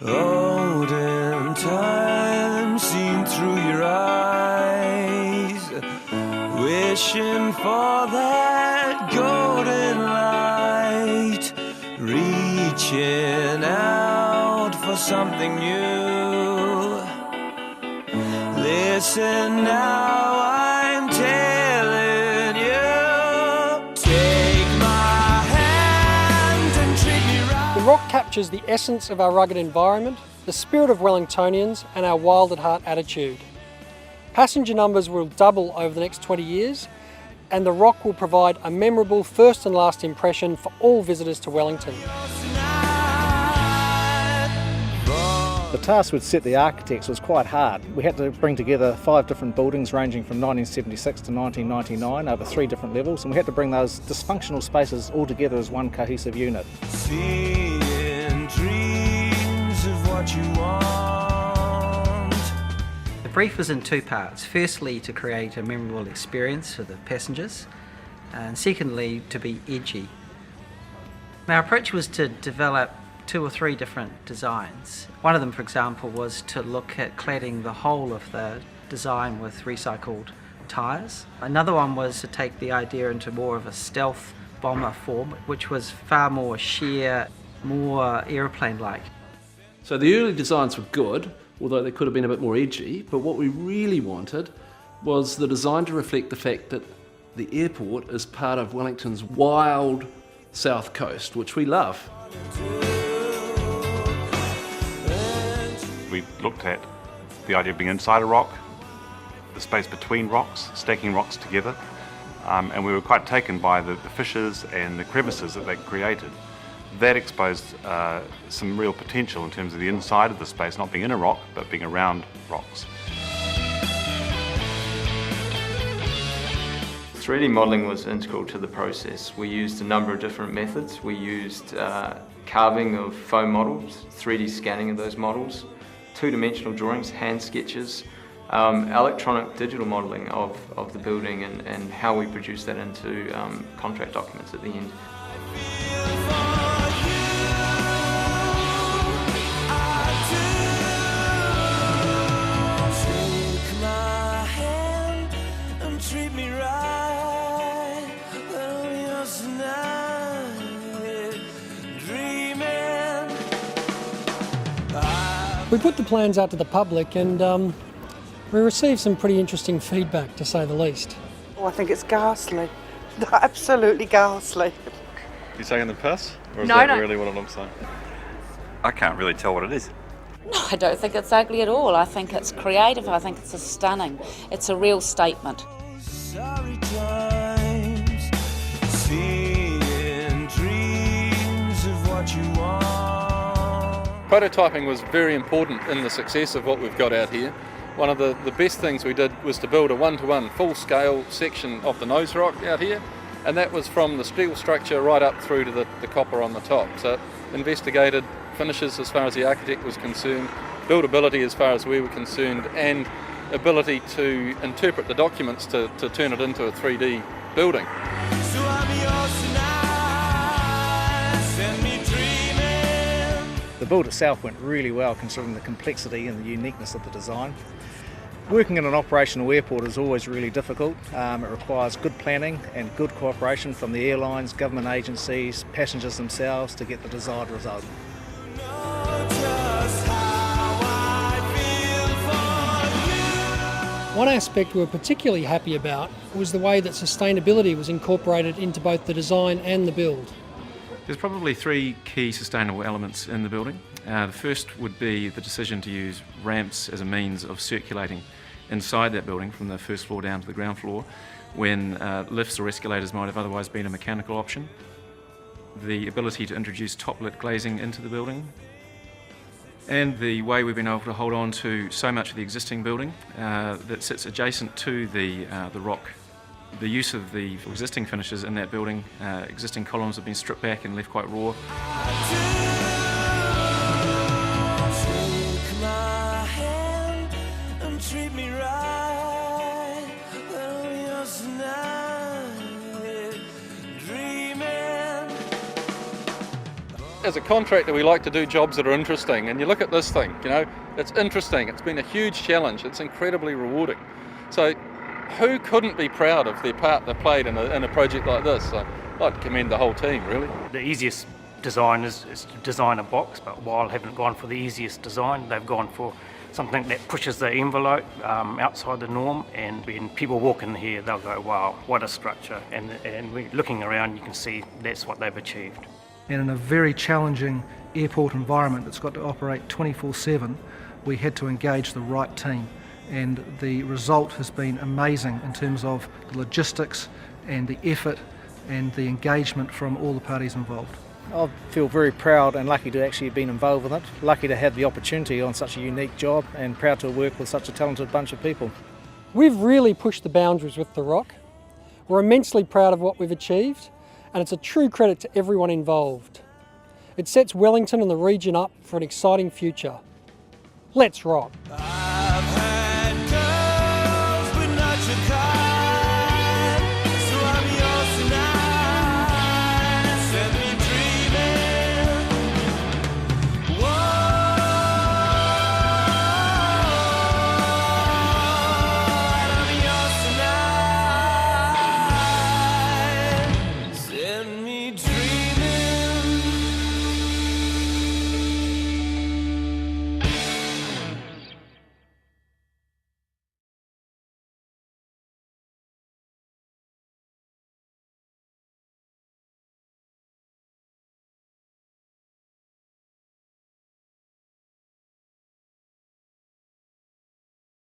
Olden times seen through your eyes, wishing for that golden light, reaching out for something new. Listen now, I'm telling you, take my hand and treat me right. The rock captures the essence of our rugged environment, the spirit of Wellingtonians and our wild at heart attitude. Passenger numbers will double over the next 20 years and the rock will provide a memorable first and last impression for all visitors to Wellington. The task which set the architects was quite hard. We had to bring together 5 different buildings ranging from 1976 to 1999 over 3 different levels, and we had to bring those dysfunctional spaces all together as one cohesive unit. Seeing dreams of what you want. The brief was in 2 parts. Firstly, to create a memorable experience for the passengers, and secondly, to be edgy. Our approach was to develop 2 or 3 different designs. One of them, for example, was to look at cladding the whole of the design with recycled tyres. Another one was to take the idea into more of a stealth bomber form, which was far more sheer, more aeroplane-like. So the early designs were good, although they could have been a bit more edgy, but what we really wanted was the design to reflect the fact that the airport is part of Wellington's wild south coast, which we love. We looked at the idea of being inside a rock, the space between rocks, stacking rocks together, and we were quite taken by the fissures and the crevices that created. That exposed some real potential in terms of the inside of the space, not being in a rock, but being around rocks. 3D modelling was integral to the process. We used a number of different methods. We used carving of foam models, 3D scanning of those models, 2-dimensional drawings, hand sketches, electronic digital modelling of the building and how we produce that into contract documents at the end. Treat me right, I'm yours tonight, dreaming. We put the plans out to the public and we received some pretty interesting feedback, to say the least. Oh, I think it's ghastly, absolutely ghastly. You taking the piss? Or is No, that no. really what it looks like? I can't really tell what it is. No, I don't think it's ugly at all. I think it's creative. I think it's stunning. It's a real statement. Sorry times, seeing dreams of what you want. Prototyping was very important in the success of what we've got out here. One of the best things we did was to build a 1-to-1 full-scale section of the nose rock out here, and that was from the steel structure right up through to the copper on the top. So investigated finishes as far as the architect was concerned, buildability as far as we were concerned, and ability to interpret the documents to turn it into a 3D building. So I'm yours tonight, send me dreaming. The build itself went really well considering the complexity and the uniqueness of the design. Working in an operational airport is always really difficult. It requires good planning and good cooperation from the airlines, government agencies, passengers themselves to get the desired result. One aspect we were particularly happy about was the way that sustainability was incorporated into both the design and the build. There's probably 3 key sustainable elements in the building. The first would be the decision to use ramps as a means of circulating inside that building from the first floor down to the ground floor when lifts or escalators might have otherwise been a mechanical option. The ability to introduce top-lit glazing into the building, and the way we've been able to hold on to so much of the existing building that sits adjacent to the rock. The use of the existing finishes in that building, existing columns have been stripped back and left quite raw. Take my hand and treat me right, I'm yours tonight, dreaming. as a contractor, we like to do jobs that are interesting, and you look at this thing, you know, it's interesting, it's been a huge challenge, it's incredibly rewarding. So who couldn't be proud of their part they played in a project like this? So I'd commend the whole team, really. The easiest design is to design a box, but Wild haven't gone for the easiest design. They've gone for something that pushes the envelope outside the norm, and when people walk in here, they'll go, wow, what a structure. And looking around, you can see that's what they've achieved. And in a very challenging airport environment that's got to operate 24/7, we had to engage the right team. And the result has been amazing in terms of the logistics and the effort and the engagement from all the parties involved. I feel very proud and lucky to actually have been involved with it, lucky to have the opportunity on such a unique job, and proud to work with such a talented bunch of people. We've really pushed the boundaries with the Rock. We're immensely proud of what we've achieved, and it's a true credit to everyone involved. It sets Wellington and the region up for an exciting future. Let's rock!